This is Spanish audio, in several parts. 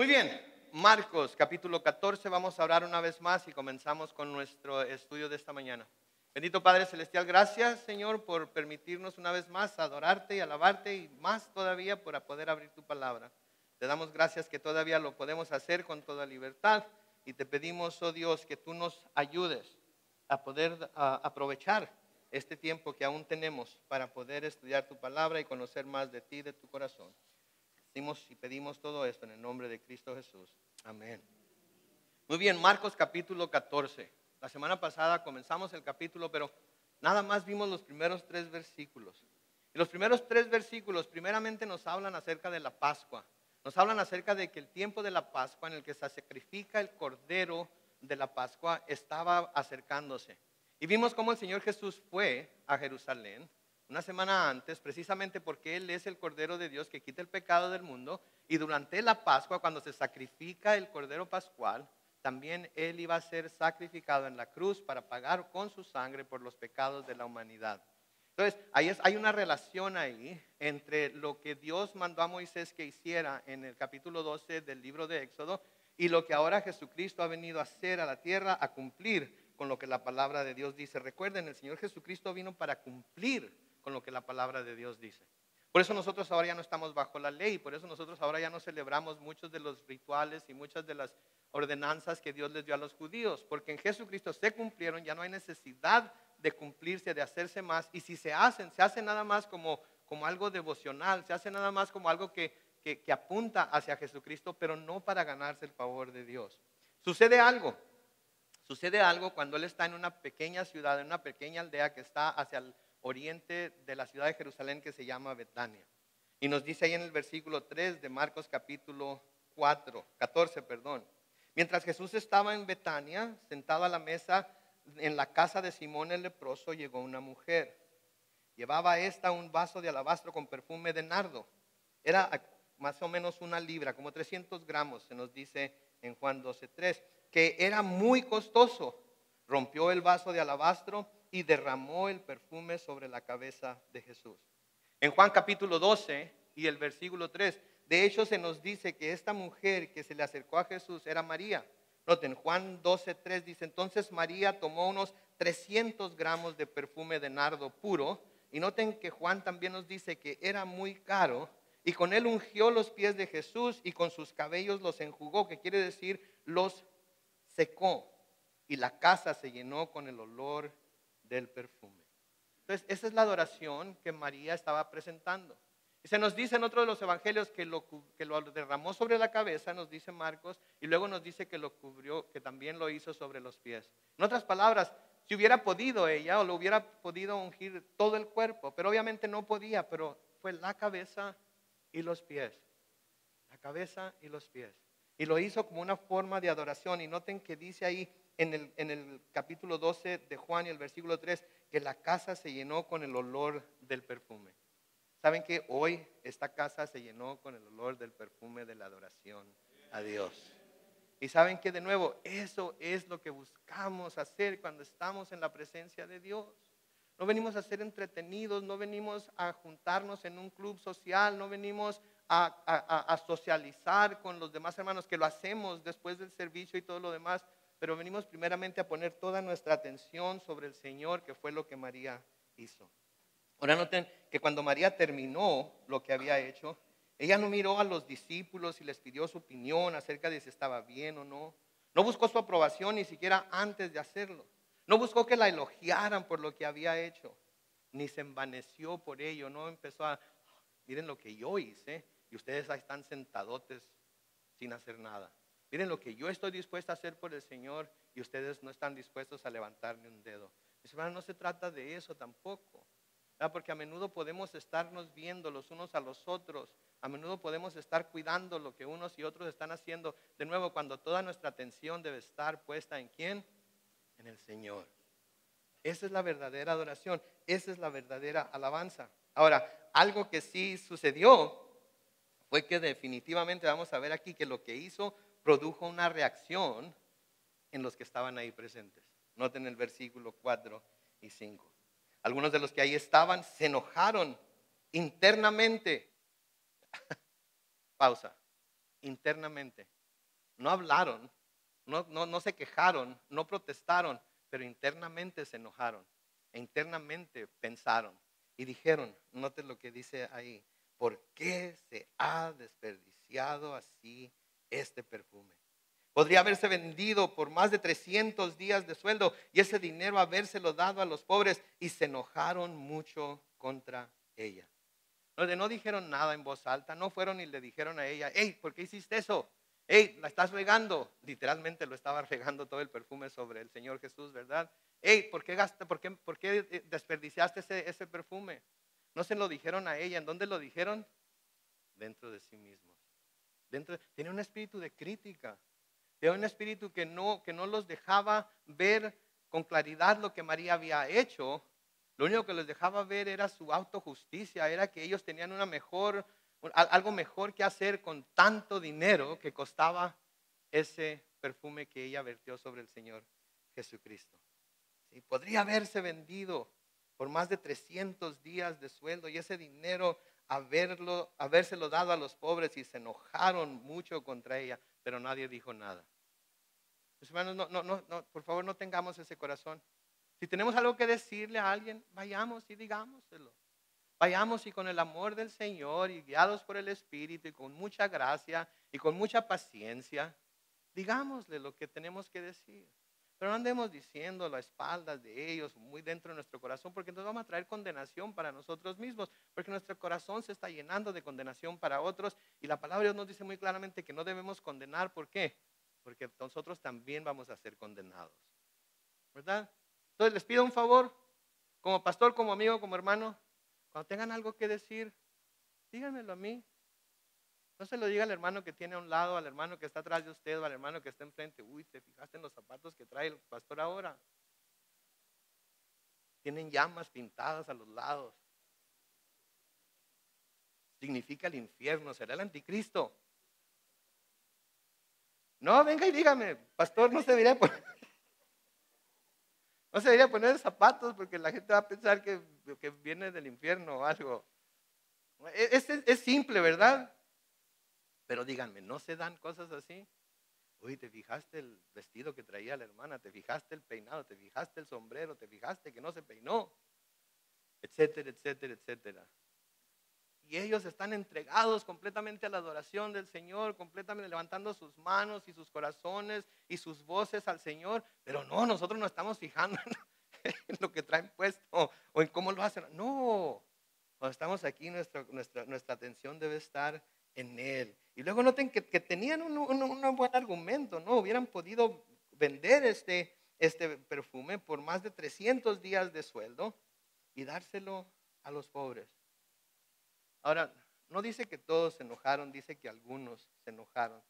Muy bien, Marcos capítulo 14, vamos a orar una vez más y comenzamos con nuestro estudio de esta mañana. Bendito Padre Celestial, gracias Señor por permitirnos una vez más adorarte y alabarte y más todavía por poder abrir tu palabra. Te damos gracias que todavía lo podemos hacer con toda libertad y te pedimos, oh Dios, que tú nos ayudes a poder aprovechar este tiempo que aún tenemos para poder estudiar tu palabra y conocer más de ti, de tu corazón. Decimos y pedimos todo esto en el nombre de Cristo Jesús. Amén. Muy bien, Marcos capítulo 14. La semana pasada comenzamos el capítulo, pero nada más vimos los primeros 3 versículos. Y los primeros 3 versículos primeramente nos hablan acerca de la Pascua. Nos hablan acerca de que el tiempo de la Pascua en el que se sacrifica el cordero de la Pascua estaba acercándose. Y vimos cómo el Señor Jesús fue a Jerusalén una semana antes, precisamente porque Él es el Cordero de Dios que quita el pecado del mundo. Y durante la Pascua, cuando se sacrifica el Cordero Pascual, también Él iba a ser sacrificado en la cruz para pagar con su sangre por los pecados de la humanidad. Entonces, hay una relación ahí entre lo que Dios mandó a Moisés que hiciera en el capítulo 12 del libro de Éxodo y lo que ahora Jesucristo ha venido a hacer a la tierra, a cumplir con lo que la palabra de Dios dice. Recuerden, el Señor Jesucristo vino para cumplir con lo que la palabra de Dios dice. Por eso nosotros ahora ya no estamos bajo la ley, por eso nosotros ahora ya no celebramos muchos de los rituales y muchas de las ordenanzas que Dios les dio a los judíos, porque en Jesucristo se cumplieron, ya no hay necesidad de cumplirse, de hacerse más, y si se hacen nada más como algo devocional, se hace nada más como algo que apunta hacia Jesucristo, pero no para ganarse el favor de Dios. Sucede algo cuando Él está en una pequeña ciudad, en una pequeña aldea que está hacia el oriente de la ciudad de Jerusalén, que se llama Betania. Y nos dice ahí en el versículo 3 de Marcos capítulo 14. Mientras Jesús estaba en Betania, sentado a la mesa en la casa de Simón el leproso, llegó una mujer. Llevaba esta un vaso de alabastro con perfume de nardo. Era más o menos 1 libra, como 300 gramos, se nos dice en Juan 12:3, que era muy costoso. Rompió el vaso de alabastro y derramó el perfume sobre la cabeza de Jesús. En Juan capítulo 12 y el versículo 3, de hecho se nos dice que esta mujer que se le acercó a Jesús era María. Noten, Juan 12:3 dice, entonces María tomó unos 300 gramos de perfume de nardo puro. Y noten que Juan también nos dice que era muy caro. Y con él ungió los pies de Jesús y con sus cabellos los enjugó, que quiere decir los secó. Y la casa se llenó con el olor del perfume. Entonces, esa es la adoración que María estaba presentando. Y se nos dice en otro de los evangelios que lo derramó sobre la cabeza, nos dice Marcos, y luego nos dice que lo cubrió, que también lo hizo sobre los pies. En otras palabras, si hubiera podido ella o lo hubiera podido ungir todo el cuerpo, pero obviamente no podía, pero fue la cabeza y los pies. La cabeza y los pies. Y lo hizo como una forma de adoración. Y noten que dice ahí en el capítulo 12 de Juan y el versículo 3, que la casa se llenó con el olor del perfume. ¿Saben que hoy esta casa se llenó con el olor del perfume de la adoración a Dios? Y saben que de nuevo, eso es lo que buscamos hacer cuando estamos en la presencia de Dios. No venimos a ser entretenidos, no venimos a juntarnos en un club social, no venimos a socializar con los demás hermanos, que lo hacemos después del servicio y todo lo demás, pero venimos primeramente a poner toda nuestra atención sobre el Señor, que fue lo que María hizo. Ahora noten que cuando María terminó lo que había hecho, ella no miró a los discípulos y les pidió su opinión acerca de si estaba bien o no. No buscó su aprobación ni siquiera antes de hacerlo. No buscó que la elogiaran por lo que había hecho, ni se envaneció por ello. No empezó miren lo que yo hice y ustedes ahí están sentadotes sin hacer nada. Miren lo que yo estoy dispuesta a hacer por el Señor y ustedes no están dispuestos a levantar ni un dedo. Mis hermanos, no se trata de eso tampoco. Porque a menudo podemos estarnos viendo los unos a los otros, a menudo podemos estar cuidando lo que unos y otros están haciendo, de nuevo cuando toda nuestra atención debe estar puesta ¿en quién? En el Señor. Esa es la verdadera adoración, esa es la verdadera alabanza. Ahora, algo que sí sucedió fue que definitivamente vamos a ver aquí que lo que hizo produjo una reacción en los que estaban ahí presentes. Noten el versículo 4 y 5. Algunos de los que ahí estaban se enojaron internamente. Pausa. internamente. No hablaron, no se quejaron, no protestaron, pero internamente se enojaron e internamente pensaron y dijeron, note lo que dice ahí, ¿por qué se ha desperdiciado así este perfume? Podría haberse vendido por más de 300 días de sueldo y ese dinero habérselo dado a los pobres, y se enojaron mucho contra ella. No dijeron nada en voz alta, no fueron y le dijeron a ella, hey, ¿por qué hiciste eso? Hey, la estás regando. Literalmente lo estaba regando todo el perfume sobre el Señor Jesús, ¿verdad? Hey, por qué desperdiciaste ese perfume? No se lo dijeron a ella. ¿En dónde lo dijeron? Dentro de sí mismos. Tenía un espíritu de crítica. Tenía un espíritu que no los dejaba ver con claridad lo que María había hecho. Lo único que les dejaba ver era su autojusticia, era que ellos tenían algo mejor que hacer con tanto dinero que costaba ese perfume que ella vertió sobre el Señor Jesucristo. ¿Sí? Podría haberse vendido por más de 300 días de sueldo y ese dinero habérselo dado a los pobres, y se enojaron mucho contra ella, pero nadie dijo nada. Mis hermanos, no, por favor, no tengamos ese corazón. Si tenemos algo que decirle a alguien, vayamos y digámoselo. Vayamos y con el amor del Señor y guiados por el Espíritu y con mucha gracia y con mucha paciencia, digámosle lo que tenemos que decir. Pero no andemos diciéndolo a espaldas de ellos, muy dentro de nuestro corazón, porque entonces vamos a traer condenación para nosotros mismos, porque nuestro corazón se está llenando de condenación para otros, y la palabra de Dios nos dice muy claramente que no debemos condenar. ¿Por qué? Porque nosotros también vamos a ser condenados, ¿verdad? Entonces les pido un favor, como pastor, como amigo, como hermano, cuando tengan algo que decir, díganmelo a mí. No se lo diga al hermano que tiene a un lado, al hermano que está atrás de usted o al hermano que está enfrente. Uy, ¿te fijaste en los zapatos que trae el pastor ahora? Tienen llamas pintadas a los lados. Significa el infierno, será el anticristo. No, venga y dígame, pastor, no se debería poner zapatos porque la gente va a pensar que viene del infierno o algo. Es simple, ¿verdad? Pero díganme, ¿no se dan cosas así? Uy, ¿te fijaste el vestido que traía la hermana? ¿Te fijaste el peinado? ¿Te fijaste el sombrero? ¿Te fijaste que no se peinó? Etcétera, etcétera, etcétera. Y ellos están entregados completamente a la adoración del Señor, completamente levantando sus manos y sus corazones y sus voces al Señor. Pero no, nosotros nos estamos fijando en lo que traen puesto o en cómo lo hacen. No, cuando estamos aquí, nuestra atención debe estar en Él. Y luego noten que tenían un buen argumento, ¿no? Hubieran podido vender este perfume por más de 300 días de sueldo y dárselo a los pobres. Ahora, no dice que todos se enojaron, dice que algunos se enojaron.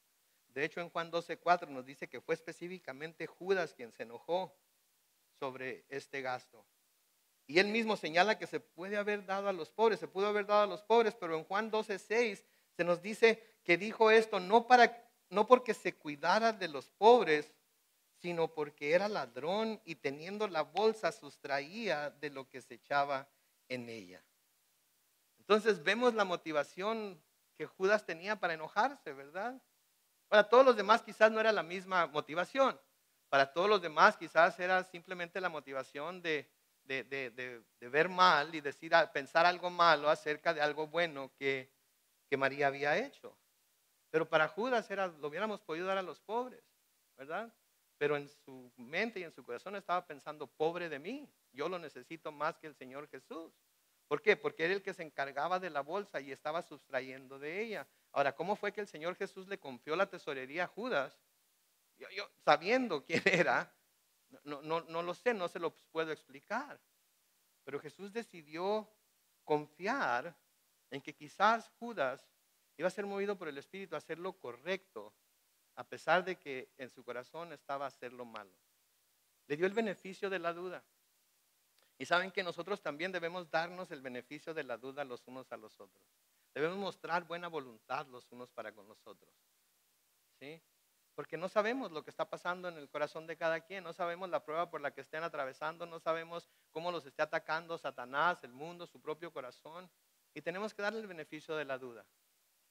De hecho, en Juan 12:4 nos dice que fue específicamente Judas quien se enojó sobre este gasto. Y él mismo señala que se puede haber dado a los pobres, se pudo haber dado a los pobres, pero en Juan 12:6 se nos dice que dijo esto no porque se cuidara de los pobres, sino porque era ladrón y teniendo la bolsa sustraía de lo que se echaba en ella. Entonces vemos la motivación que Judas tenía para enojarse, ¿verdad? Para todos los demás quizás no era la misma motivación. Para todos los demás quizás era simplemente la motivación de ver mal y pensar algo malo acerca de algo bueno que María había hecho. Pero para Judas lo hubiéramos podido dar a los pobres, ¿verdad? Pero en su mente y en su corazón estaba pensando, pobre de mí, yo lo necesito más que el Señor Jesús. ¿Por qué? Porque era el que se encargaba de la bolsa y estaba sustrayendo de ella. Ahora, ¿cómo fue que el Señor Jesús le confió la tesorería a Judas? Yo sabiendo quién era, no lo sé, no se lo puedo explicar. Pero Jesús decidió confiar en que quizás Judas iba a ser movido por el Espíritu a hacer lo correcto, a pesar de que en su corazón estaba a hacer lo malo. Le dio el beneficio de la duda. Y saben que nosotros también debemos darnos el beneficio de la duda los unos a los otros. Debemos mostrar buena voluntad los unos para con los otros. ¿Sí? Porque no sabemos lo que está pasando en el corazón de cada quien, no sabemos la prueba por la que estén atravesando, no sabemos cómo los esté atacando Satanás, el mundo, su propio corazón. Y tenemos que darle el beneficio de la duda.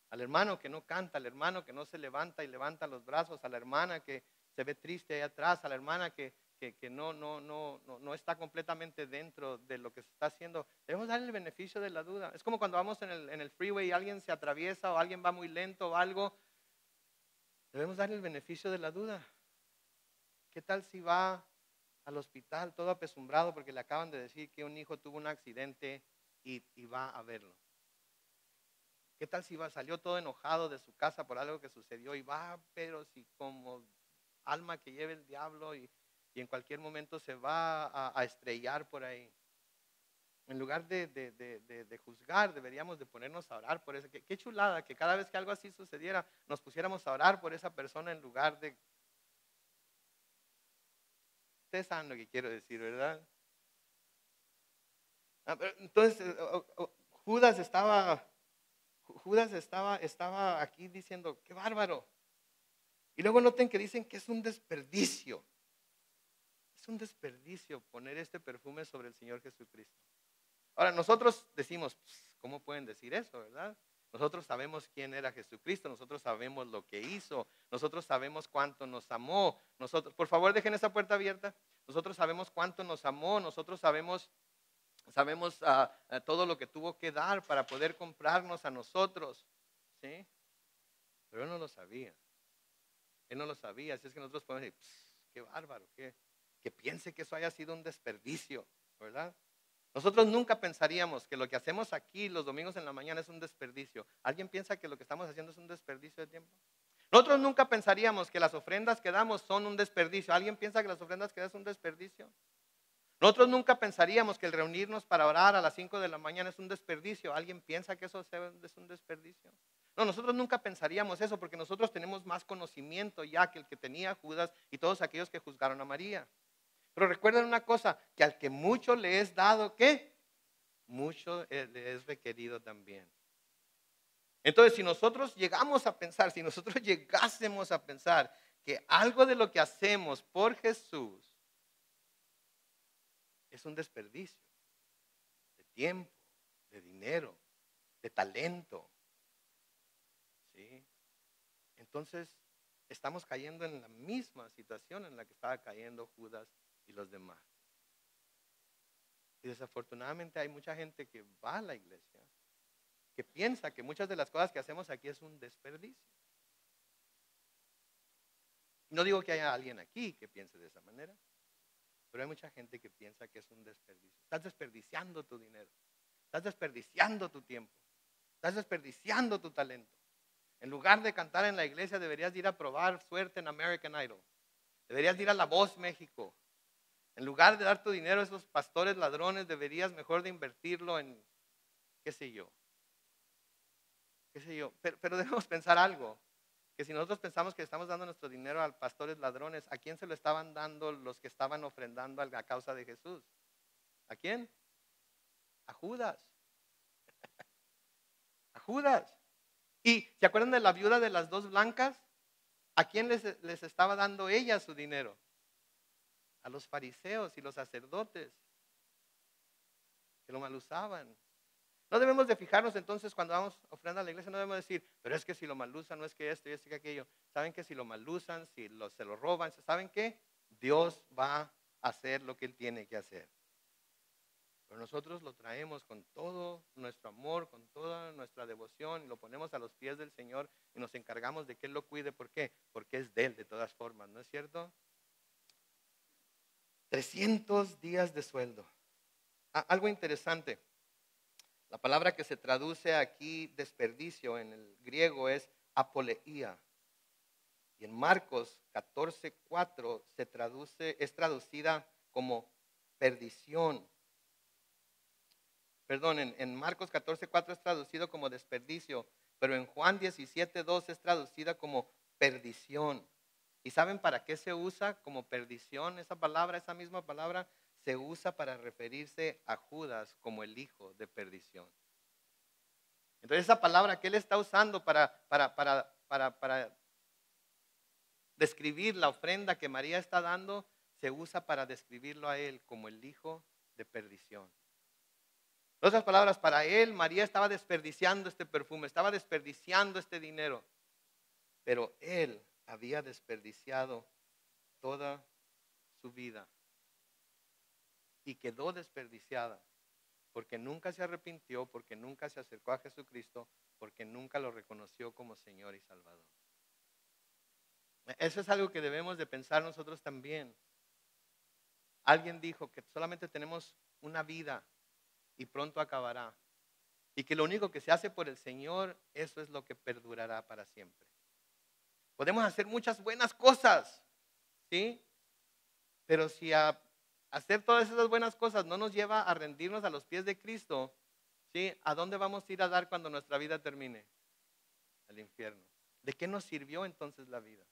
al hermano que no canta, al hermano que no se levanta y levanta los brazos, a la hermana que se ve triste ahí atrás, a la hermana que no está completamente dentro de lo que se está haciendo. Debemos darle el beneficio de la duda. Es como cuando vamos en el freeway y alguien se atraviesa o alguien va muy lento o algo. Debemos darle el beneficio de la duda. ¿Qué tal si va al hospital todo apesumbrado porque le acaban de decir que un hijo tuvo un accidente y va a verlo? ¿Qué tal si salió todo enojado de su casa por algo que sucedió y va, pero si como alma que lleve el diablo y en cualquier momento se va a estrellar por ahí? En lugar de juzgar, deberíamos de ponernos a orar por eso. Qué chulada que cada vez que algo así sucediera, nos pusiéramos a orar por esa persona en lugar de... Ustedes saben lo que quiero decir, ¿verdad? Entonces, Judas estaba aquí diciendo, qué bárbaro. Y luego noten que dicen que es un desperdicio. Es un desperdicio poner este perfume sobre el Señor Jesucristo. Ahora, nosotros decimos, ¿cómo pueden decir eso, verdad? Nosotros sabemos quién era Jesucristo, nosotros sabemos lo que hizo, nosotros sabemos cuánto nos amó. Nosotros, por favor, dejen esa puerta abierta. Nosotros sabemos cuánto nos amó, nosotros sabemos todo lo que tuvo que dar para poder comprarnos a nosotros, ¿sí? Pero él no lo sabía. Él no lo sabía, así es que nosotros podemos decir, qué bárbaro, que piense que eso haya sido un desperdicio, ¿verdad? Nosotros nunca pensaríamos que lo que hacemos aquí los domingos en la mañana es un desperdicio. ¿Alguien piensa que lo que estamos haciendo es un desperdicio de tiempo? Nosotros nunca pensaríamos que las ofrendas que damos son un desperdicio. ¿Alguien piensa que las ofrendas que das son un desperdicio? Nosotros nunca pensaríamos que el reunirnos para orar a las 5 de la mañana es un desperdicio. ¿Alguien piensa que eso es un desperdicio? No, nosotros nunca pensaríamos eso porque nosotros tenemos más conocimiento ya que el que tenía Judas y todos aquellos que juzgaron a María. Pero recuerden una cosa, que al que mucho le es dado, ¿qué? Mucho le es requerido también. Entonces, si nosotros llegamos a pensar, si nosotros llegásemos a pensar que algo de lo que hacemos por Jesús es un desperdicio de tiempo, de dinero, de talento, ¿sí? Entonces, estamos cayendo en la misma situación en la que estaba cayendo Judas y los demás. Y desafortunadamente hay mucha gente que va a la iglesia, que piensa que muchas de las cosas que hacemos aquí es un desperdicio. No digo que haya alguien aquí que piense de esa manera, pero hay mucha gente que piensa que es un desperdicio. Estás desperdiciando tu dinero, estás desperdiciando tu tiempo, estás desperdiciando tu talento. En lugar de cantar en la iglesia, deberías ir a probar suerte en American Idol. Deberías ir a La Voz México. En lugar de dar tu dinero a esos pastores ladrones, deberías mejor de invertirlo en, qué sé yo. Pero debemos pensar algo, que si nosotros pensamos que estamos dando nuestro dinero a pastores ladrones, ¿a quién se lo estaban dando los que estaban ofrendando a la causa de Jesús? ¿A quién? A Judas. A Judas. ¿Y se acuerdan de la viuda de las dos blancas? ¿A quién les estaba dando ella su dinero? A los fariseos y los sacerdotes que lo mal usaban. No debemos de fijarnos entonces cuando vamos a ofrendar a la iglesia, no debemos decir, pero es que si lo malusan, no es que esto y esto y aquello. ¿Saben que si lo malusan, si se lo roban, saben qué? Dios va a hacer lo que Él tiene que hacer. Pero nosotros lo traemos con todo nuestro amor, con toda nuestra devoción, y lo ponemos a los pies del Señor y nos encargamos de que Él lo cuide. ¿Por qué? Porque es de Él de todas formas, ¿no es cierto? 300 días de sueldo. Algo interesante. La palabra que se traduce aquí desperdicio en el griego es apoleía. Y en Marcos 14:4 es traducida como perdición. Perdón, en Marcos 14:4 es traducido como desperdicio, pero en Juan 17:2 es traducida como perdición. ¿Y saben para qué se usa como perdición esa palabra, esa misma palabra? Se usa para referirse a Judas como el hijo de perdición. Entonces esa palabra que él está usando para describir la ofrenda que María está dando, se usa para describirlo a él como el hijo de perdición. En otras palabras, para él, María estaba desperdiciando este perfume, estaba desperdiciando este dinero. Pero él había desperdiciado toda su vida y quedó desperdiciada porque nunca se arrepintió, porque nunca se acercó a Jesucristo, porque nunca lo reconoció como Señor y Salvador. Eso es algo que debemos de pensar nosotros también. Alguien dijo que solamente tenemos una vida y pronto acabará. Y que lo único que se hace por el Señor, eso es lo que perdurará para siempre. Podemos hacer muchas buenas cosas, ¿sí? Pero si hacer todas esas buenas cosas no nos lleva a rendirnos a los pies de Cristo, ¿sí? ¿A dónde vamos a ir a dar cuando nuestra vida termine? Al infierno. ¿De qué nos sirvió entonces la vida?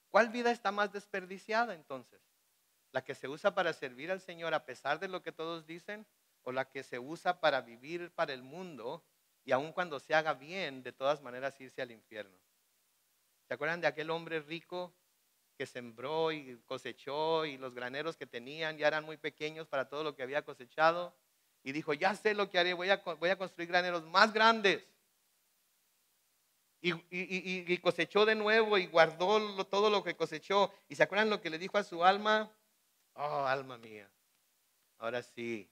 ¿Cuál vida está más desperdiciada entonces? ¿La que se usa para servir al Señor a pesar de lo que todos dicen? ¿O la que se usa para vivir para el mundo y aun cuando se haga bien, de todas maneras irse al infierno? ¿Se acuerdan de aquel hombre rico que sembró y cosechó y los graneros que tenían ya eran muy pequeños para todo lo que había cosechado? Y dijo, ya sé lo que haré, voy a construir graneros más grandes. Y cosechó de nuevo y guardó todo lo que cosechó. ¿Y se acuerdan lo que le dijo a su alma? Oh, alma mía, ahora sí,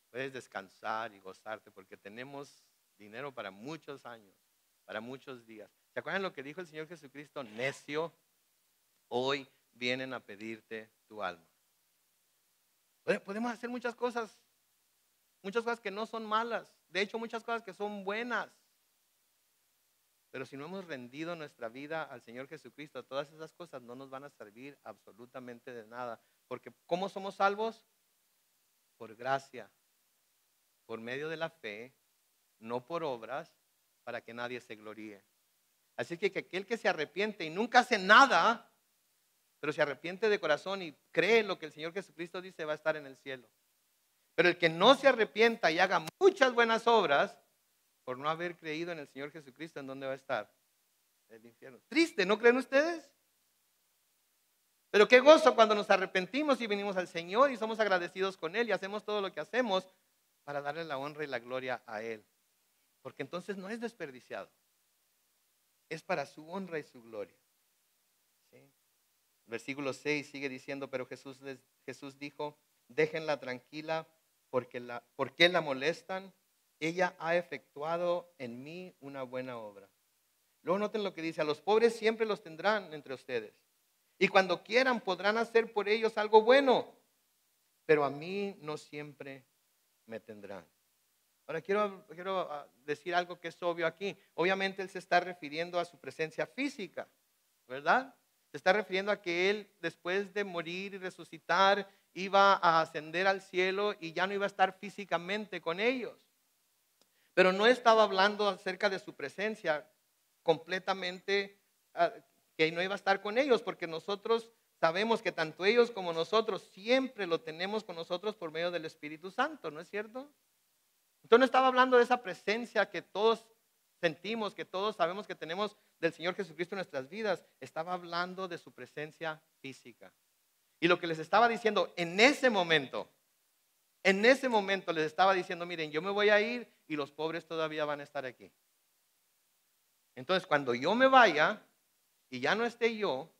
puedes descansar y gozarte porque tenemos dinero para muchos años, para muchos días. ¿Se acuerdan lo que dijo el Señor Jesucristo? Necio, hoy vienen a pedirte tu alma. Podemos hacer muchas cosas que no son malas, de hecho muchas cosas que son buenas. Pero si no hemos rendido nuestra vida al Señor Jesucristo, todas esas cosas no nos van a servir absolutamente de nada. Porque ¿cómo somos salvos? Por gracia, por medio de la fe, no por obras, para que nadie se gloríe. Así que aquel que se arrepiente y nunca hace nada, pero se arrepiente de corazón y cree lo que el Señor Jesucristo dice, va a estar en el cielo. Pero el que no se arrepienta y haga muchas buenas obras, por no haber creído en el Señor Jesucristo, ¿en dónde va a estar? En el infierno. Triste, ¿no creen ustedes? Pero qué gozo cuando nos arrepentimos y venimos al Señor y somos agradecidos con Él y hacemos todo lo que hacemos para darle la honra y la gloria a Él. Porque entonces no es desperdiciado. Es para su honra y su gloria. ¿Sí? Versículo 6 sigue diciendo, pero Jesús dijo, déjenla tranquila ¿por qué la molestan? Ella ha efectuado en mí una buena obra. Luego noten lo que dice, a los pobres siempre los tendrán entre ustedes. Y cuando quieran podrán hacer por ellos algo bueno, pero a mí no siempre me tendrán. Ahora quiero decir algo que es obvio aquí. Obviamente él se está refiriendo a su presencia física, ¿verdad? Se está refiriendo a que él después de morir y resucitar iba a ascender al cielo y ya no iba a estar físicamente con ellos. Pero no estaba hablando acerca de su presencia completamente, que no iba a estar con ellos, porque nosotros sabemos que tanto ellos como nosotros siempre lo tenemos con nosotros por medio del Espíritu Santo, ¿no es cierto? Entonces no estaba hablando de esa presencia que todos sentimos, que todos sabemos que tenemos del Señor Jesucristo en nuestras vidas. Estaba hablando de su presencia física. Y lo que les estaba diciendo en ese momento les estaba diciendo, miren, yo me voy a ir y los pobres todavía van a estar aquí. Entonces, cuando yo me vaya y ya no esté yo,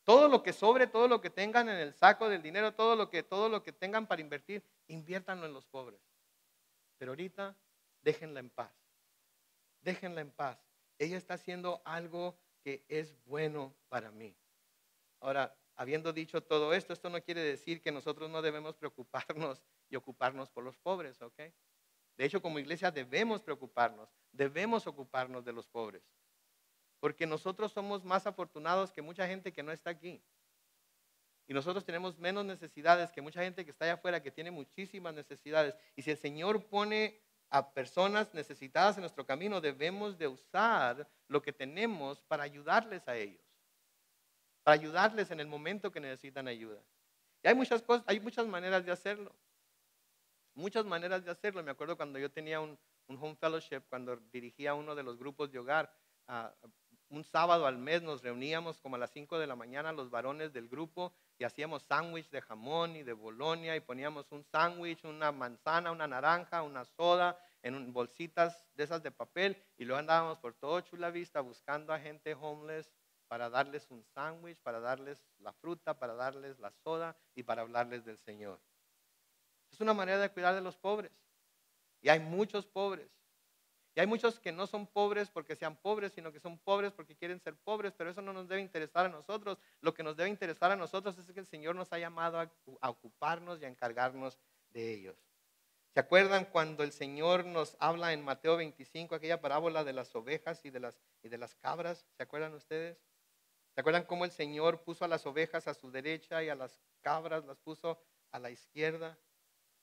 todo lo que sobre, todo lo que tengan en el saco del dinero, todo lo que tengan para invertir, inviértanlo en los pobres. Pero ahorita, déjenla en paz. Déjenla en paz. Ella está haciendo algo que es bueno para mí. Ahora, habiendo dicho todo esto, esto no quiere decir que nosotros no debemos preocuparnos y ocuparnos por los pobres, ¿ok? De hecho, como iglesia debemos preocuparnos, debemos ocuparnos de los pobres. Porque nosotros somos más afortunados que mucha gente que no está aquí. Y nosotros tenemos menos necesidades que mucha gente que está allá afuera, que tiene muchísimas necesidades. Y si el Señor pone a personas necesitadas en nuestro camino, debemos de usar lo que tenemos para ayudarles a ellos. Para ayudarles en el momento que necesitan ayuda. Y hay muchas cosas, hay muchas maneras de hacerlo. Muchas maneras de hacerlo. Me acuerdo cuando yo tenía un home fellowship, cuando dirigía uno de los grupos de hogar. un sábado al mes nos reuníamos como a las 5 de la mañana los varones del grupo y hacíamos sándwich de jamón y de bolonia y poníamos un sándwich, una manzana, una naranja, una soda en bolsitas de esas de papel y luego andábamos por todo Chula Vista buscando a gente homeless para darles un sándwich, para darles la fruta, para darles la soda y para hablarles del Señor. Es una manera de cuidar de los pobres. Y hay muchos pobres. Y hay muchos que no son pobres porque sean pobres, sino que son pobres porque quieren ser pobres, pero eso no nos debe interesar a nosotros. Lo que nos debe interesar a nosotros es que el Señor nos ha llamado a ocuparnos y a encargarnos de ellos. ¿Se acuerdan cuando el Señor nos habla en Mateo 25, aquella parábola de las ovejas y de las cabras? ¿Se acuerdan ustedes? ¿Se acuerdan cómo el Señor puso a las ovejas a su derecha y a las cabras las puso a la izquierda?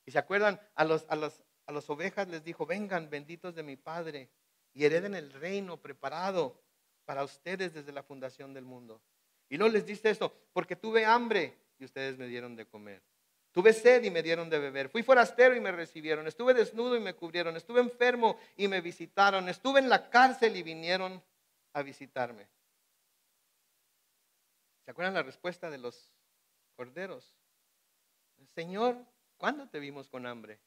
¿Y se acuerdan? A las ovejas les dijo, vengan benditos de mi Padre y hereden el reino preparado para ustedes desde la fundación del mundo. Y luego les dice esto, porque tuve hambre y ustedes me dieron de comer. Tuve sed y me dieron de beber. Fui forastero y me recibieron. Estuve desnudo y me cubrieron. Estuve enfermo y me visitaron. Estuve en la cárcel y vinieron a visitarme. ¿Se acuerdan la respuesta de los corderos? Señor, ¿cuándo te vimos con hambre?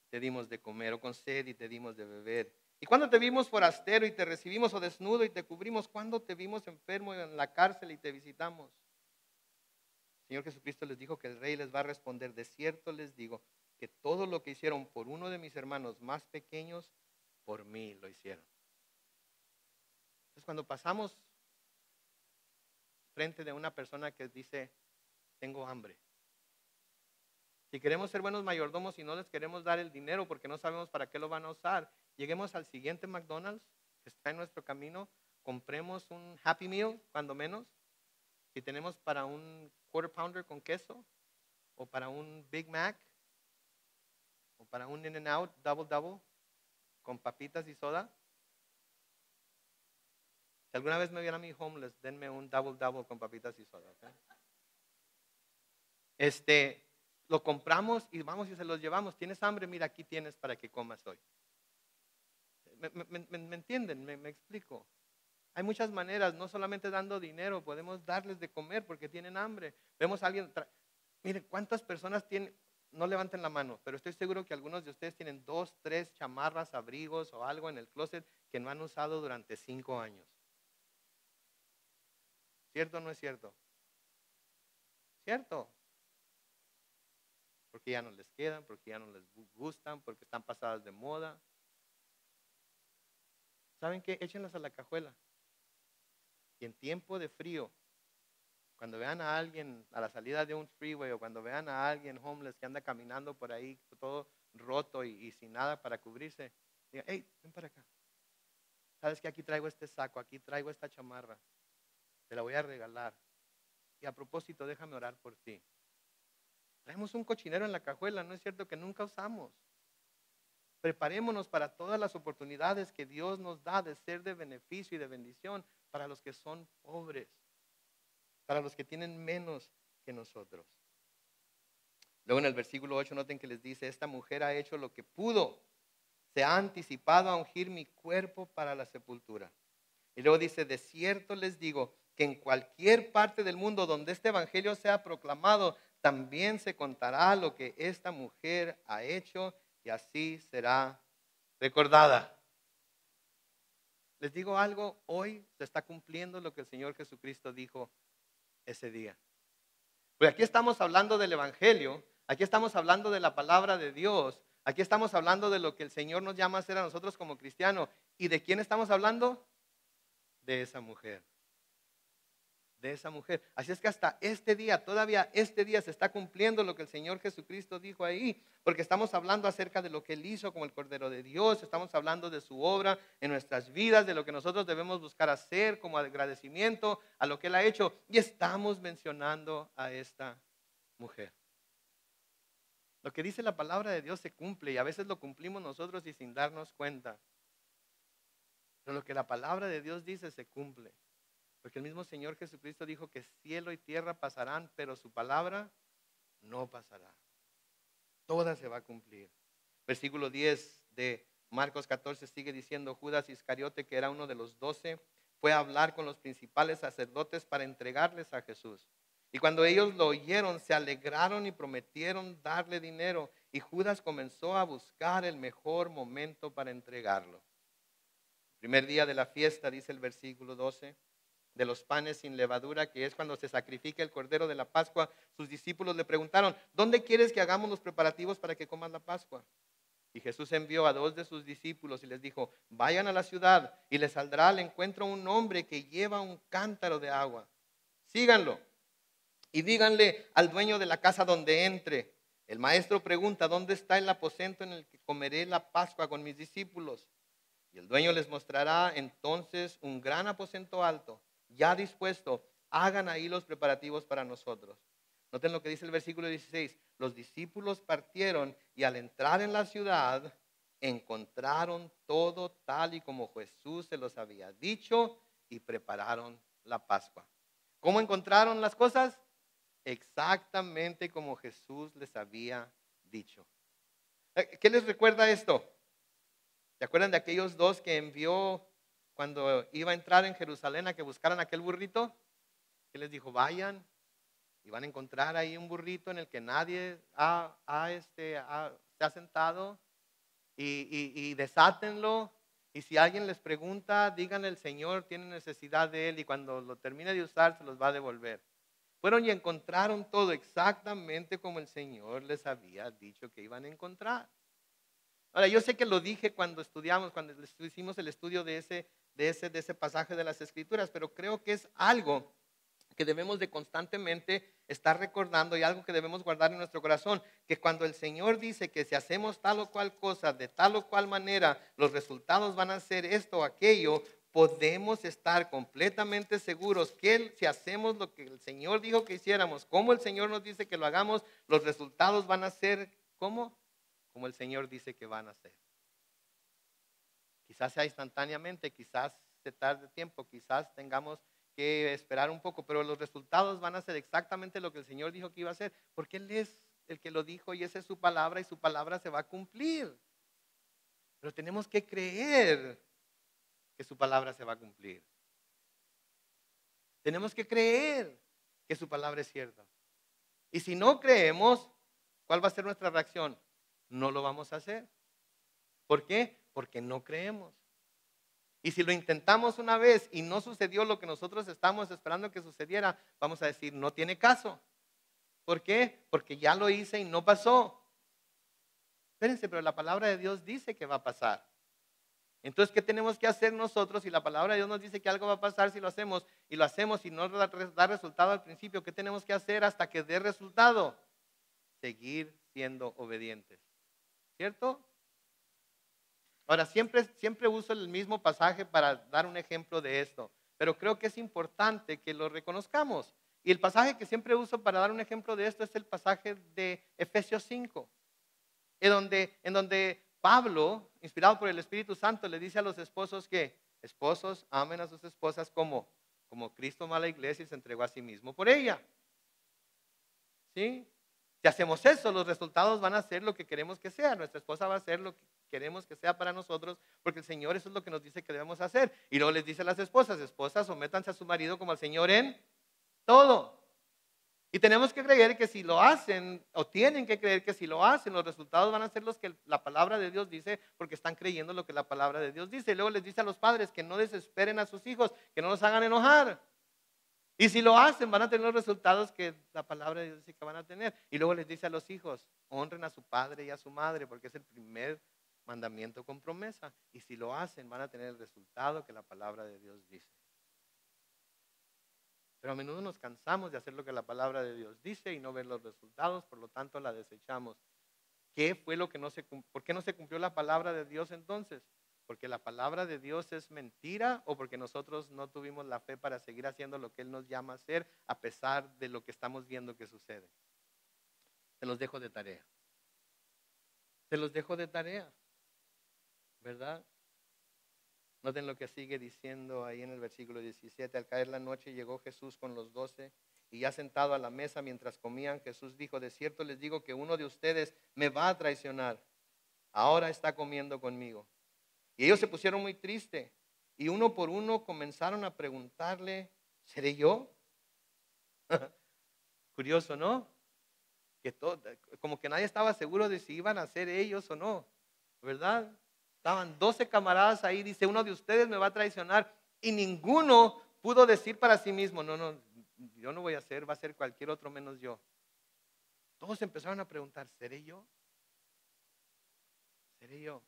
Te dimos de comer, o con sed y te dimos de beber. ¿Y cuándo te vimos forastero y te recibimos, o desnudo y te cubrimos? ¿Cuándo te vimos enfermo en la cárcel y te visitamos? El Señor Jesucristo les dijo que el Rey les va a responder, de cierto les digo, que todo lo que hicieron por uno de mis hermanos más pequeños, por mí lo hicieron. Entonces cuando pasamos frente de una persona que dice, tengo hambre, si queremos ser buenos mayordomos y no les queremos dar el dinero porque no sabemos para qué lo van a usar, lleguemos al siguiente McDonald's que está en nuestro camino, compremos un Happy Meal, cuando menos, si tenemos para un Quarter Pounder con queso, o para un Big Mac, o para un In-N-Out Double con papitas y soda. Si alguna vez me viera a mí homeless, denme un Double con papitas y soda. ¿Okay? Lo compramos y vamos y se los llevamos. ¿Tienes hambre? Mira, aquí tienes para que comas hoy. ¿Me entienden? ¿Me explico? Hay muchas maneras, no solamente dando dinero, podemos darles de comer porque tienen hambre. Vemos a alguien, miren, ¿cuántas personas tienen? No levanten la mano, pero estoy seguro que algunos de ustedes tienen 2, 3 chamarras, abrigos o algo en el closet que no han usado durante 5 años. ¿Cierto o no es cierto? ¿Cierto? Porque ya no les quedan, porque ya no les gustan, porque están pasadas de moda. ¿Saben qué? Échenlas a la cajuela. Y en tiempo de frío, cuando vean a alguien a la salida de un freeway o cuando vean a alguien homeless que anda caminando por ahí todo roto y sin nada para cubrirse, digan, hey, ven para acá. ¿Sabes que aquí traigo este saco, aquí traigo esta chamarra? Te la voy a regalar. Y a propósito, déjame orar por ti. Traemos un cochinero en la cajuela, ¿no es cierto que nunca usamos? Preparémonos para todas las oportunidades que Dios nos da de ser de beneficio y de bendición para los que son pobres, para los que tienen menos que nosotros. Luego en el versículo 8 noten que les dice, esta mujer ha hecho lo que pudo, se ha anticipado a ungir mi cuerpo para la sepultura. Y luego dice, de cierto les digo que en cualquier parte del mundo donde este evangelio sea proclamado, también se contará lo que esta mujer ha hecho y así será recordada. Les digo algo, hoy se está cumpliendo lo que el Señor Jesucristo dijo ese día. Pues aquí estamos hablando del evangelio, aquí estamos hablando de la palabra de Dios, aquí estamos hablando de lo que el Señor nos llama a hacer a nosotros como cristianos. ¿Y de quién estamos hablando? De esa mujer. De esa mujer. Así es que hasta este día, todavía este día se está cumpliendo lo que el Señor Jesucristo dijo ahí, porque estamos hablando acerca de lo que Él hizo como el Cordero de Dios, estamos hablando de su obra en nuestras vidas, de lo que nosotros debemos buscar hacer como agradecimiento a lo que Él ha hecho, y estamos mencionando a esta mujer. Lo que dice la palabra de Dios se cumple y a veces lo cumplimos nosotros y sin darnos cuenta, pero lo que la palabra de Dios dice se cumple. Porque el mismo Señor Jesucristo dijo que cielo y tierra pasarán, pero su palabra no pasará. Toda se va a cumplir. Versículo 10 de Marcos 14 sigue diciendo, Judas Iscariote, que era uno de los 12, fue a hablar con los principales sacerdotes para entregarles a Jesús. Y cuando ellos lo oyeron, se alegraron y prometieron darle dinero. Y Judas comenzó a buscar el mejor momento para entregarlo. Primer día de la fiesta, dice el versículo 12, de los panes sin levadura, que es cuando se sacrifica el cordero de la Pascua, sus discípulos le preguntaron, ¿dónde quieres que hagamos los preparativos para que comas la Pascua? Y Jesús envió a 2 de sus discípulos y les dijo, vayan a la ciudad y les saldrá al encuentro un hombre que lleva un cántaro de agua. Síganlo y díganle al dueño de la casa donde entre. El maestro pregunta, ¿dónde está el aposento en el que comeré la Pascua con mis discípulos? Y el dueño les mostrará entonces un gran aposento alto, ya dispuesto. Hagan ahí los preparativos para nosotros. Noten lo que dice el versículo 16. Los discípulos partieron y al entrar en la ciudad encontraron todo tal y como Jesús se los había dicho y prepararon la Pascua. ¿Cómo encontraron las cosas? Exactamente como Jesús les había dicho. ¿Qué les recuerda esto? ¿Se acuerdan de aquellos dos que envió cuando iba a entrar en Jerusalén a que buscaran aquel burrito? Que les dijo, vayan y van a encontrar ahí un burrito en el que nadie se ha sentado y desátenlo. Y si alguien les pregunta, díganle el Señor tiene necesidad de él y cuando lo termine de usar se los va a devolver. Fueron y encontraron todo exactamente como el Señor les había dicho que iban a encontrar. Ahora, yo sé que lo dije cuando estudiamos, cuando hicimos el estudio de ese pasaje de las Escrituras, pero creo que es algo que debemos de constantemente estar recordando y algo que debemos guardar en nuestro corazón, que cuando el Señor dice que si hacemos tal o cual cosa, de tal o cual manera, los resultados van a ser esto o aquello, podemos estar completamente seguros que si hacemos lo que el Señor dijo que hiciéramos, como el Señor nos dice que lo hagamos, los resultados van a ser, ¿cómo? Como el Señor dice que van a ser. Quizás sea instantáneamente, quizás se tarde tiempo, quizás tengamos que esperar un poco, pero los resultados van a ser exactamente lo que el Señor dijo que iba a hacer, porque Él es el que lo dijo y esa es su palabra y su palabra se va a cumplir. Pero tenemos que creer que su palabra se va a cumplir. Tenemos que creer que su palabra es cierta. Y si no creemos, ¿cuál va a ser nuestra reacción? No lo vamos a hacer. ¿Por qué? Porque no creemos. Y si lo intentamos una vez y no sucedió lo que nosotros estamos esperando que sucediera, vamos a decir, no tiene caso. ¿Por qué? Porque ya lo hice y no pasó. Espérense, pero la palabra de Dios dice que va a pasar. Entonces, ¿qué tenemos que hacer nosotros si la palabra de Dios nos dice que algo va a pasar si lo hacemos y no da resultado al principio? ¿Qué tenemos que hacer hasta que dé resultado? Seguir siendo obedientes. ¿Cierto? Ahora, siempre uso el mismo pasaje para dar un ejemplo de esto, pero creo que es importante que lo reconozcamos. Y el pasaje que siempre uso para dar un ejemplo de esto es el pasaje de Efesios 5, en donde Pablo, inspirado por el Espíritu Santo, le dice a los esposos que esposos amen a sus esposas como Cristo amó a la iglesia y se entregó a sí mismo por ella. ¿Sí? Si hacemos eso, los resultados van a ser lo que queremos que sea. Nuestra esposa va a ser lo que queremos que sea para nosotros, porque el Señor eso es lo que nos dice que debemos hacer. Y luego les dice a las esposas, sométanse a su marido como al Señor en todo. Y tenemos que creer que si lo hacen, o tienen que creer que si lo hacen, los resultados van a ser los que la palabra de Dios dice, porque están creyendo lo que la palabra de Dios dice. Y luego les dice a los padres que no desesperen a sus hijos, que no los hagan enojar. Y si lo hacen, van a tener los resultados que la palabra de Dios dice que van a tener. Y luego les dice a los hijos, honren a su padre y a su madre, porque es el primer mandamiento con promesa. Y si lo hacen, van a tener el resultado que la palabra de Dios dice. Pero a menudo nos cansamos de hacer lo que la palabra de Dios dice y no ver los resultados, por lo tanto la desechamos. ¿Qué fue lo que no se cumplió? ¿Por qué no se cumplió la palabra de Dios entonces? ¿Porque la palabra de Dios es mentira o porque nosotros no tuvimos la fe para seguir haciendo lo que Él nos llama a hacer a pesar de lo que estamos viendo que sucede? Se los dejo de tarea. Se los dejo de tarea, ¿verdad? Noten lo que sigue diciendo ahí en el versículo 17. Al caer la noche llegó Jesús con los 12 y ya sentado a la mesa mientras comían, Jesús dijo, de cierto les digo que uno de ustedes me va a traicionar. Ahora está comiendo conmigo. Y ellos se pusieron muy tristes. Y uno por uno comenzaron a preguntarle, ¿seré yo? Curioso, ¿no? Que como que nadie estaba seguro de si iban a ser ellos o no, ¿verdad? Estaban 12 camaradas ahí, dice, uno de ustedes me va a traicionar. Y ninguno pudo decir para sí mismo, no, no, yo no voy a ser, va a ser cualquier otro menos yo. Todos empezaron a preguntar, ¿seré yo? ¿Seré yo?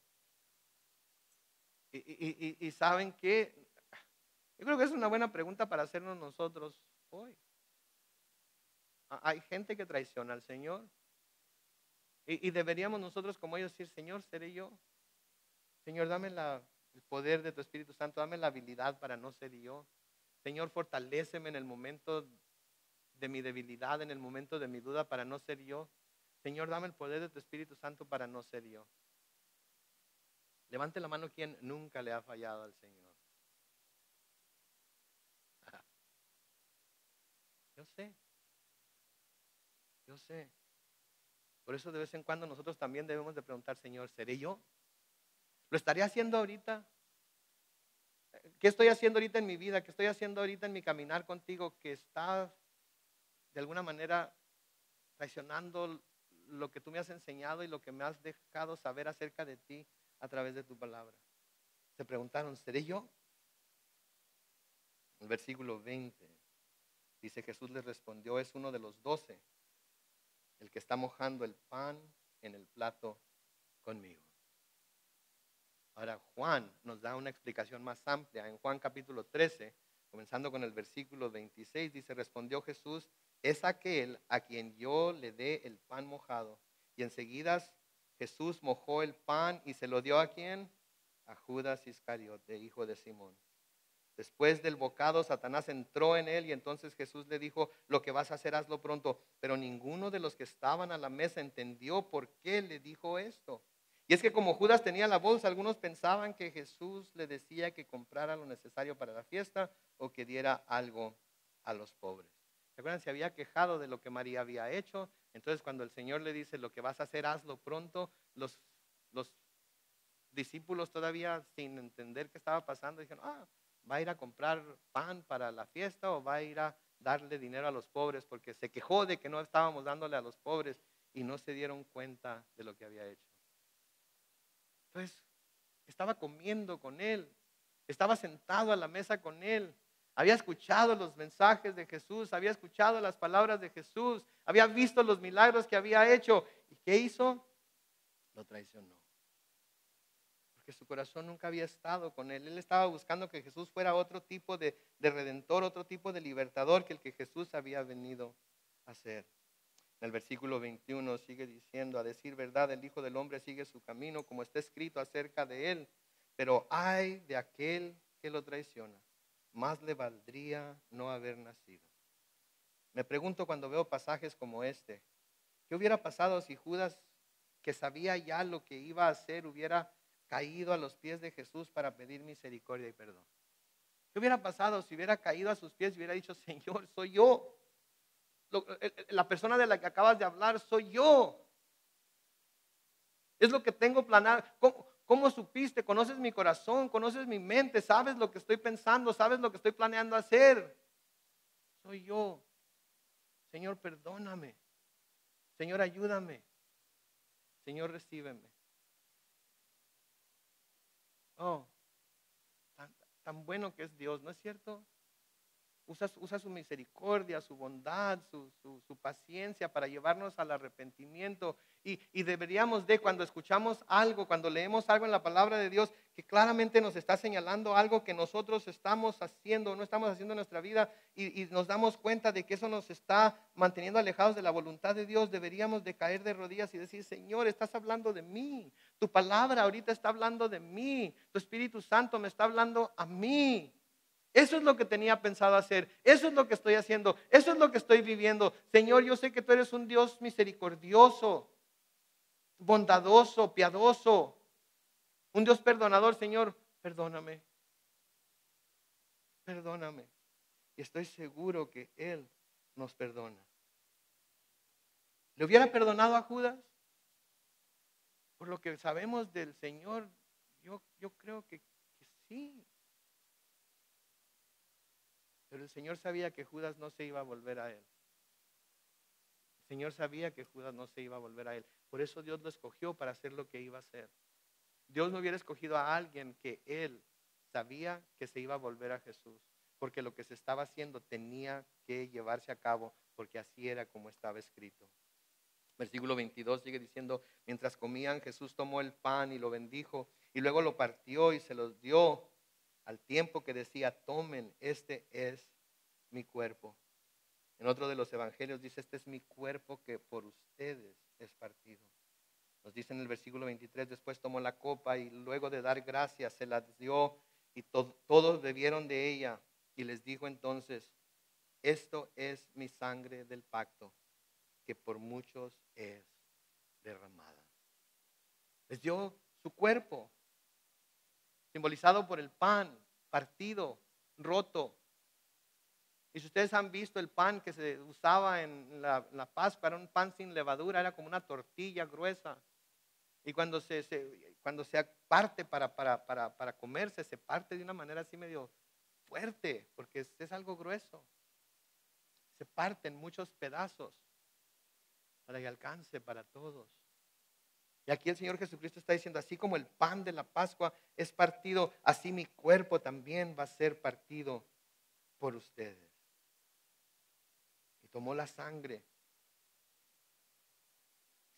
Y ¿saben qué? Yo creo que es una buena pregunta para hacernos nosotros hoy. Hay gente que traiciona al Señor. Y deberíamos nosotros como ellos decir, Señor, ¿seré yo? Señor, dame el poder de tu Espíritu Santo, dame la habilidad para no ser yo. Señor, fortaléceme en el momento de mi debilidad, en el momento de mi duda para no ser yo. Señor, dame el poder de tu Espíritu Santo para no ser yo. Levante la mano quien nunca le ha fallado al Señor. Yo sé, yo sé. Por eso de vez en cuando nosotros también debemos de preguntar, Señor, ¿seré yo? ¿Lo estaré haciendo ahorita? ¿Qué estoy haciendo ahorita en mi vida? ¿Qué estoy haciendo ahorita en mi caminar contigo que está de alguna manera traicionando lo que tú me has enseñado y lo que me has dejado saber acerca de ti a través de tu palabra? Se preguntaron, ¿seré yo? El versículo 20 dice, Jesús les respondió, es uno de los 12, el que está mojando el pan en el plato conmigo. Ahora Juan nos da una explicación más amplia. En Juan capítulo 13, comenzando con el versículo 26, dice, respondió Jesús, es aquel a quien yo le dé el pan mojado. Y enseguida Jesús mojó el pan y se lo dio ¿a quién? A Judas Iscariote, hijo de Simón. Después del bocado, Satanás entró en él y entonces Jesús le dijo, lo que vas a hacer, hazlo pronto. Pero ninguno de los que estaban a la mesa entendió por qué le dijo esto. Y es que como Judas tenía la bolsa, algunos pensaban que Jesús le decía que comprara lo necesario para la fiesta o que diera algo a los pobres. ¿Se acuerdan? Se había quejado de lo que María había hecho. Entonces cuando el Señor le dice, lo que vas a hacer, hazlo pronto, los discípulos todavía sin entender qué estaba pasando, dijeron, va a ir a comprar pan para la fiesta o va a ir a darle dinero a los pobres, porque se quejó de que no estábamos dándole a los pobres y no se dieron cuenta de lo que había hecho. Entonces, estaba comiendo con él, estaba sentado a la mesa con él, había escuchado los mensajes de Jesús, había escuchado las palabras de Jesús, había visto los milagros que había hecho. ¿Y qué hizo? Lo traicionó. Porque su corazón nunca había estado con él. Él estaba buscando que Jesús fuera otro tipo de redentor, otro tipo de libertador que el que Jesús había venido a ser. En el versículo 21 sigue diciendo, a decir verdad, el Hijo del Hombre sigue su camino como está escrito acerca de él. Pero ay de aquel que lo traiciona, más le valdría no haber nacido. Me pregunto cuando veo pasajes como este, ¿qué hubiera pasado si Judas, que sabía ya lo que iba a hacer, hubiera caído a los pies de Jesús para pedir misericordia y perdón? ¿Qué hubiera pasado si hubiera caído a sus pies y hubiera dicho, Señor, soy yo? La persona de la que acabas de hablar soy yo. Es lo que tengo planeado. ¿Cómo supiste? Conoces mi corazón, conoces mi mente, sabes lo que estoy pensando, sabes lo que estoy planeando hacer. Soy yo. Señor, perdóname. Señor, ayúdame. Señor, recíbeme. Oh, tan bueno que es Dios, ¿no es cierto? Usa su misericordia, su bondad, su paciencia para llevarnos al arrepentimiento. Y deberíamos de, cuando escuchamos algo, cuando leemos algo en la palabra de Dios, que claramente nos está señalando algo que nosotros estamos haciendo o no estamos haciendo en nuestra vida, y nos damos cuenta de que eso nos está manteniendo alejados de la voluntad de Dios, deberíamos de caer de rodillas y decir, Señor, estás hablando de mí. Tu palabra ahorita está hablando de mí. Tu Espíritu Santo me está hablando a mí. Eso es lo que tenía pensado hacer. Eso es lo que estoy haciendo. Eso es lo que estoy viviendo. Señor, yo sé que tú eres un Dios misericordioso, bondadoso, piadoso, un Dios perdonador. Señor, perdóname. Perdóname. Y estoy seguro que Él nos perdona. ¿Le hubiera perdonado a Judas? Por lo que sabemos del Señor, yo creo que sí. Pero el Señor sabía que Judas no se iba a volver a él. El Señor sabía que Judas no se iba a volver a él. Por eso Dios lo escogió para hacer lo que iba a hacer. Dios no hubiera escogido a alguien que él sabía que se iba a volver a Jesús, porque lo que se estaba haciendo tenía que llevarse a cabo, porque así era como estaba escrito. Versículo 22 sigue diciendo, mientras comían, Jesús tomó el pan y lo bendijo, y luego lo partió y se los dio, al tiempo que decía, tomen, este es mi cuerpo. En otro de los evangelios dice, este es mi cuerpo que por ustedes es partido. Nos dice en el versículo 23, después tomó la copa y luego de dar gracias se la dio y todos bebieron de ella. Y les dijo entonces, esto es mi sangre del pacto, que por muchos es derramada. Les dio su cuerpo, simbolizado por el pan, partido, roto. Y si ustedes han visto el pan que se usaba en la Pascua, era un pan sin levadura, era como una tortilla gruesa. Y cuando se parte para comerse, se parte de una manera así medio fuerte, porque es algo grueso. Se parte en muchos pedazos para que alcance para todos. Y aquí el Señor Jesucristo está diciendo, así como el pan de la Pascua es partido, así mi cuerpo también va a ser partido por ustedes. Y tomó la sangre,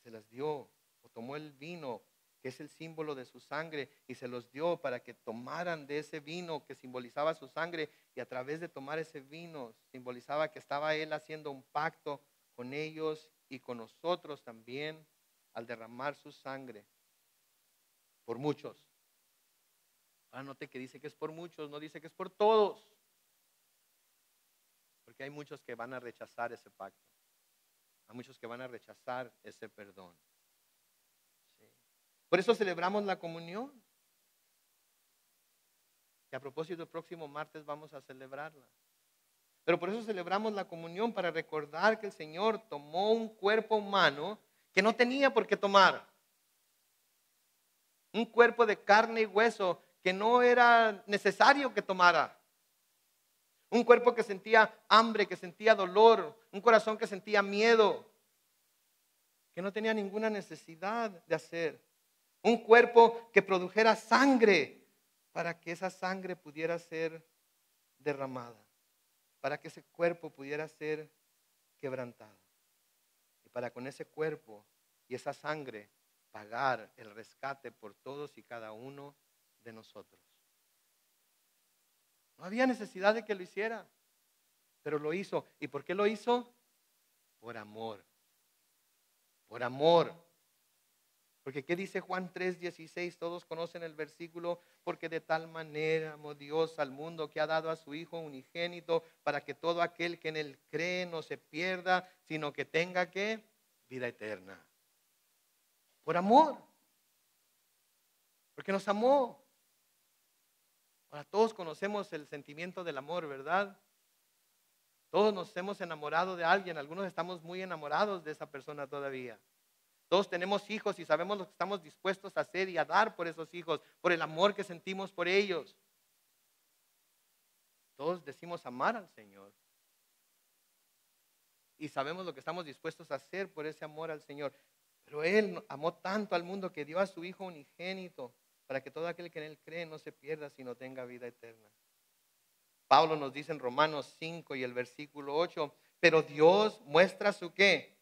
se las dio, o tomó el vino, que es el símbolo de su sangre, y se los dio para que tomaran de ese vino que simbolizaba su sangre, y a través de tomar ese vino simbolizaba que estaba Él haciendo un pacto con ellos y con nosotros también, al derramar su sangre por muchos. Ahora note que dice que es por muchos, no dice que es por todos, porque hay muchos que van a rechazar ese pacto, hay muchos que van a rechazar ese perdón. Sí. Por eso celebramos la comunión, que a propósito el próximo martes vamos a celebrarla. Pero por eso celebramos la comunión, para recordar que el Señor tomó un cuerpo humano que no tenía por qué tomar. Un cuerpo de carne y hueso que no era necesario que tomara. Un cuerpo que sentía hambre, que sentía dolor, un corazón que sentía miedo, que no tenía ninguna necesidad de hacer. Un cuerpo que produjera sangre para que esa sangre pudiera ser derramada, para que ese cuerpo pudiera ser quebrantado. Y para con ese cuerpo y esa sangre pagar el rescate por todos y cada uno de nosotros. No había necesidad de que lo hiciera, pero lo hizo. ¿Y por qué lo hizo? Por amor. Por amor. Porque ¿qué dice Juan 3:16? Todos conocen el versículo. Porque de tal manera amó Dios al mundo, que ha dado a su Hijo unigénito, para que todo aquel que en él cree no se pierda, sino que tenga ¿qué? Vida eterna. Por amor. Porque nos amó. Ahora todos conocemos el sentimiento del amor, ¿verdad? Todos nos hemos enamorado de alguien. Algunos estamos muy enamorados de esa persona todavía. Todos tenemos hijos y sabemos lo que estamos dispuestos a hacer y a dar por esos hijos, por el amor que sentimos por ellos. Todos decimos amar al Señor. Y sabemos lo que estamos dispuestos a hacer por ese amor al Señor. Pero Él amó tanto al mundo que dio a su Hijo unigénito, para que todo aquel que en Él cree no se pierda, sino tenga vida eterna. Pablo nos dice en Romanos 5 y el versículo 8, pero Dios muestra su ¿qué?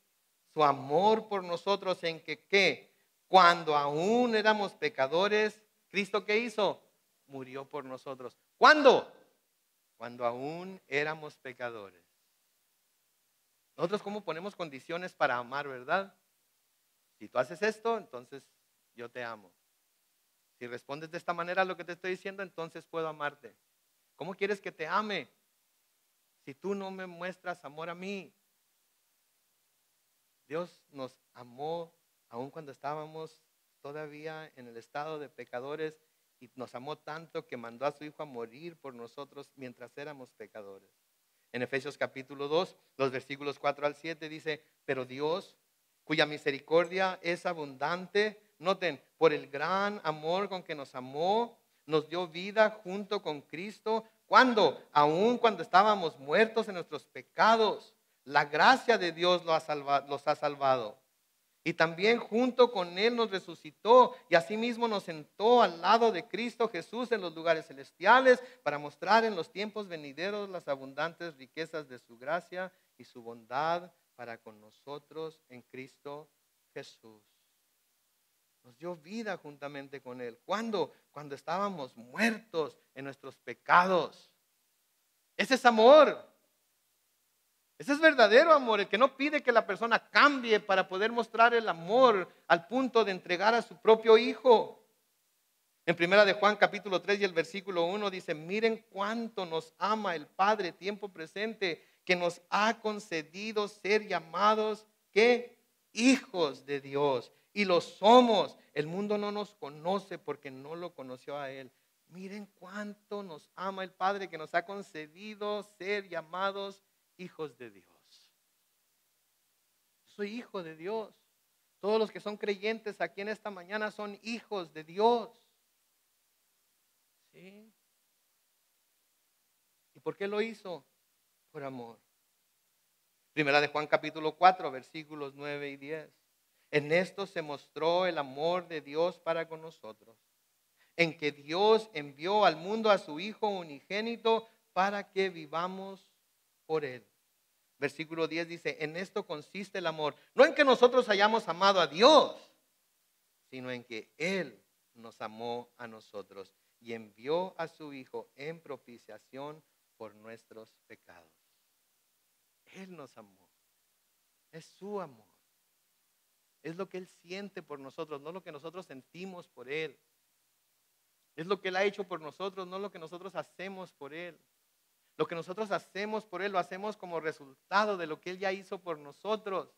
Su amor por nosotros en que ¿qué? Cuando aún éramos pecadores, ¿Cristo qué hizo? Murió por nosotros. ¿Cuándo? Cuando aún éramos pecadores. Nosotros cómo ponemos condiciones para amar, ¿verdad? Si tú haces esto, entonces yo te amo. Si respondes de esta manera a lo que te estoy diciendo, entonces puedo amarte. ¿Cómo quieres que te ame si tú no me muestras amor a mí? Dios nos amó aun cuando estábamos todavía en el estado de pecadores, y nos amó tanto que mandó a su Hijo a morir por nosotros mientras éramos pecadores. En Efesios capítulo 2, los versículos 4 al 7 dice, pero Dios, cuya misericordia es abundante, noten, por el gran amor con que nos amó, nos dio vida junto con Cristo, ¿Cuándo? Aún cuando estábamos muertos en nuestros pecados, la gracia de Dios los ha salvado. Y también junto con Él nos resucitó y asimismo nos sentó al lado de Cristo Jesús en los lugares celestiales para mostrar en los tiempos venideros las abundantes riquezas de su gracia y su bondad para con nosotros en Cristo Jesús. Nos dio vida juntamente con Él. ¿Cuándo? Cuando estábamos muertos en nuestros pecados. Ese es amor. Ese es verdadero amor, el que no pide que la persona cambie para poder mostrar el amor al punto de entregar a su propio hijo. En primera de Juan capítulo 3 y el versículo 1 dice, miren cuánto nos ama el Padre tiempo presente, que nos ha concedido ser llamados, ¿qué? Hijos de Dios. Y lo somos. El mundo no nos conoce porque no lo conoció a Él. Miren cuánto nos ama el Padre que nos ha concedido ser llamados hijos de Dios. Soy hijo de Dios. Todos los que son creyentes aquí en esta mañana son hijos de Dios. ¿Sí? ¿Y por qué lo hizo? Por amor. Primera de Juan capítulo 4, versículos 9 y 10. En esto se mostró el amor de Dios para con nosotros, en que Dios envió al mundo a su Hijo unigénito para que vivamos por Él. Versículo 10 dice, en esto consiste el amor, no en que nosotros hayamos amado a Dios, sino en que Él nos amó a nosotros y envió a su Hijo en propiciación por nuestros pecados. Él nos amó, es su amor, es lo que Él siente por nosotros, no lo que nosotros sentimos por Él. Es lo que Él ha hecho por nosotros, no lo que nosotros hacemos por Él. Lo que nosotros hacemos por Él lo hacemos como resultado de lo que Él ya hizo por nosotros.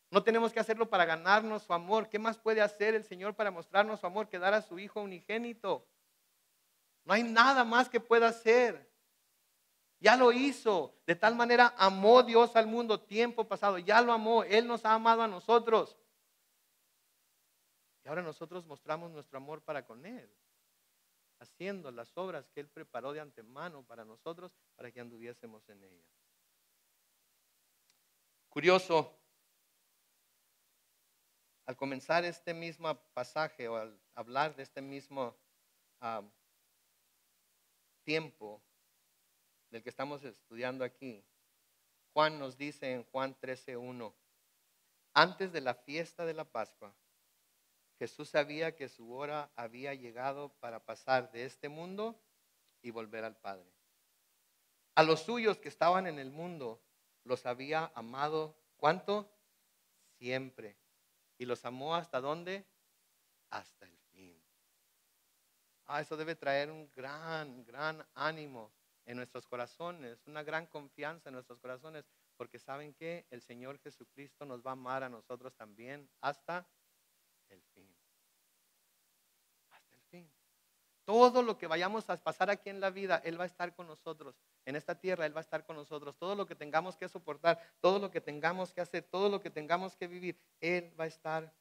No tenemos que hacerlo para ganarnos su amor. ¿Qué más puede hacer el Señor para mostrarnos su amor que dar a su Hijo unigénito? No hay nada más que pueda hacer. Ya lo hizo. De tal manera amó Dios al mundo tiempo pasado. Ya lo amó. Él nos ha amado a nosotros. Y ahora nosotros mostramos nuestro amor para con Él, haciendo las obras que Él preparó de antemano para nosotros, para que anduviésemos en ellas. Curioso, al comenzar este mismo pasaje o al hablar de este mismo tiempo del que estamos estudiando aquí, Juan nos dice en Juan 13:1, antes de la fiesta de la Pascua, Jesús sabía que su hora había llegado para pasar de este mundo y volver al Padre. A los suyos que estaban en el mundo los había amado, ¿cuánto? Siempre. ¿Y los amó hasta dónde? Hasta el fin. Eso debe traer un gran ánimo en nuestros corazones, una gran confianza en nuestros corazones, porque saben que el Señor Jesucristo nos va a amar a nosotros también hasta el fin. Hasta el fin. Todo lo que vayamos a pasar aquí en la vida, Él va a estar con nosotros. En esta tierra Él va a estar con nosotros. Todo lo que tengamos que soportar, todo lo que tengamos que hacer, todo lo que tengamos que vivir, Él va a estar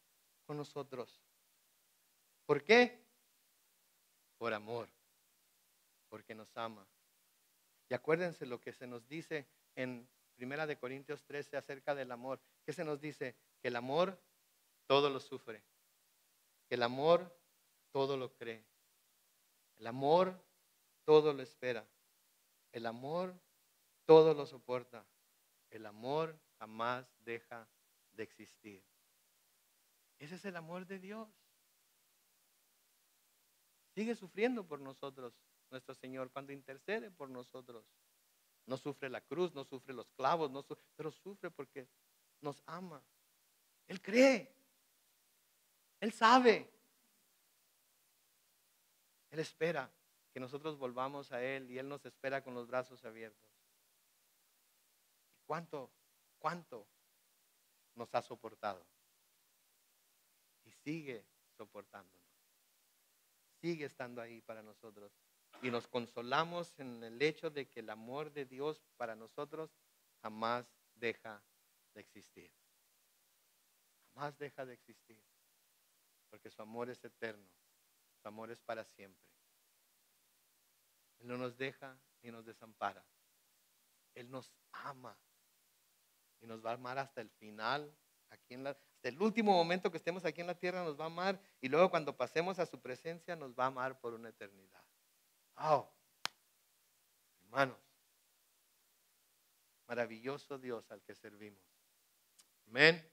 con nosotros. ¿Por qué? Por amor. Porque nos ama. Y acuérdense lo que se nos dice en 1 de Corintios 13 acerca del amor. ¿Qué se nos dice? Que el amor todo lo sufre. Que el amor todo lo cree. El amor todo lo espera. El amor todo lo soporta. El amor jamás deja de existir. Ese es el amor de Dios. Sigue sufriendo por nosotros, nuestro Señor, cuando intercede por nosotros. No sufre la cruz, no sufre los clavos, pero sufre porque nos ama. Él cree. Él sabe. Él espera que nosotros volvamos a Él y Él nos espera con los brazos abiertos. ¿Y cuánto nos ha soportado? Y sigue soportándonos. Sigue estando ahí para nosotros. Y nos consolamos en el hecho de que el amor de Dios para nosotros jamás deja de existir. Jamás deja de existir. Porque su amor es eterno. Su amor es para siempre. Él no nos deja ni nos desampara. Él nos ama y nos va a amar hasta el final, hasta el último momento que estemos aquí en la tierra nos va a amar, y luego cuando pasemos a su presencia nos va a amar por una eternidad. ¡Oh! Hermanos, maravilloso Dios al que servimos. Amén.